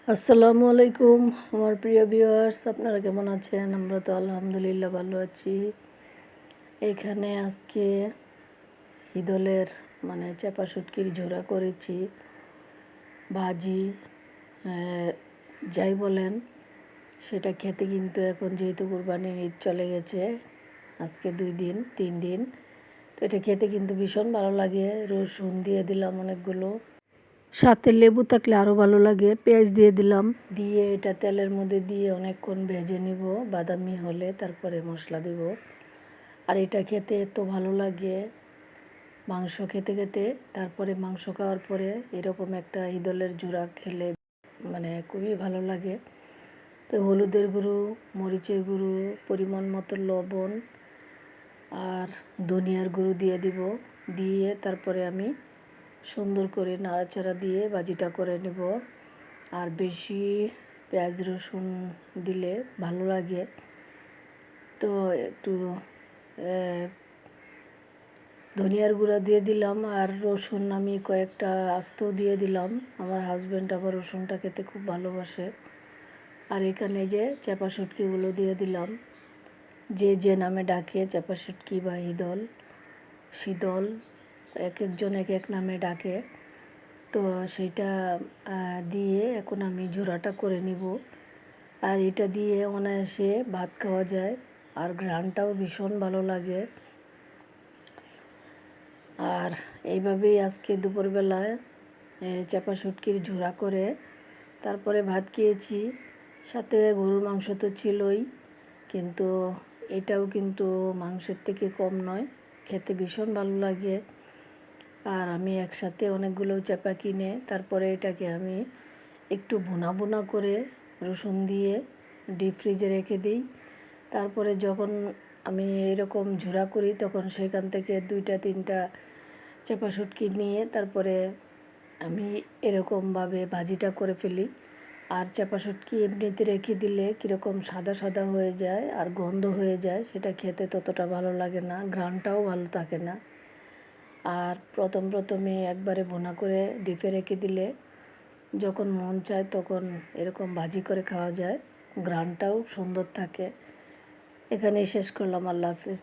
আসসালামু আলাইকুম আমার প্রিয় ভিউয়ার্স, আপনারা কেমন আছেন? আমরা তো আলহামদুলিল্লাহ ভালো আছি। এখানে আজকে ঈদলের চাপা শুটকির ঝোড়া করেছি, ভাজি, যাই বলেন। সেটা খেতে কিন্তু এখন যেহেতু কুরবানির ঈদ চলে গেছে, আজকে 2 দিন 3 দিন, তো এটা খেতে কিন্তু ভীষণ ভালো লাগে। রসুন দিয়ে দিলাম অনেকগুলো, সাথে লেবু থাকলে আরও ভালো লাগে। পেঁয়াজ দিয়ে দিলাম, দিয়ে এটা তেলের মধ্যে দিয়ে অনেকক্ষণ ভেজে নিব বাদামি হলে, তারপরে মশলা দেব। আর এটা খেতে এত ভালো লাগে, মাংস খেতে খেতে তারপরে মাংস খাওয়ার পরে এরকম একটা ঈদলের জোড়া খেলে খুবই ভালো লাগে। তো হলুদের গুঁড়ো, মরিচের গুঁড়ো, পরিমাণ মতো লবণ আর ধনিয়ার গুঁড়ো দিয়ে দিব। দিয়ে তারপরে আমি সুন্দর করে নাড়াচাড়া দিয়ে ভাজিটা করে নেব। আর বেশি পেঁয়াজ রসুন দিলে ভালো লাগে, তো একটু ধনিয়ার গুঁড়া দিয়ে দিলাম। আর রসুন আমি কয়েকটা আস্ত দিয়ে দিলাম। আমার হাজব্যান্ড আবার রসুনটা খেতে খুব ভালোবাসে। আর এখানে যে চাপা শুটকিগুলো দিয়ে দিলাম, যে যে নামে ডাকে, চাপা শুটকি বা ঈদল, শীতল, এক একজন এক এক নামে ডাকে। তো সেইটা দিয়ে এখন আমি ঝোড়াটা করে নিব। আর এটা দিয়ে অনায়াসে ভাত খাওয়া যায়, আর ঘ্রাণটাও ভীষণ ভালো লাগে। আর এইভাবেই আজকে দুপুরবেলায় চাপা শুটকির ঝোড়া করে তারপরে ভাত খেয়েছি। সাথে গরুর মাংস তো ছিলই, কিন্তু এটাও কিন্তু মাংসের থেকে কম নয়, খেতে ভীষণ ভালো লাগে। আর আমি একসাথে অনেকগুলো চাপা কিনে তারপরে এটাকে আমি একটু ভুনা ভুনা করে রসুন দিয়ে ডিপ ফ্রিজে রেখে দিই। তারপরে যখন আমি এরকম ঝোড়া করি তখন সেখান থেকে 2টা 3টা চাপা শুটকি নিয়ে তারপরে আমি এরকমভাবে ভাজিটা করে ফেলি। আর চাপা শুটকি এমনিতে রেখে দিলে কীরকম সাদা সাদা হয়ে যায় আর গন্ধ হয়ে যায়, সেটা খেতে ততটা ভালো লাগে না, ঘ্রাণটাও ভালো থাকে না। আর প্রথমে একবারে ভুনা করে ডিপে রেখে দিলে যখন মন চায় তখন এরকম ভাজি করে খাওয়া যায়, ঘ্রাণটাও সুন্দর থাকে। এখানেই শেষ করলাম। আল্লাহ হাফেজ।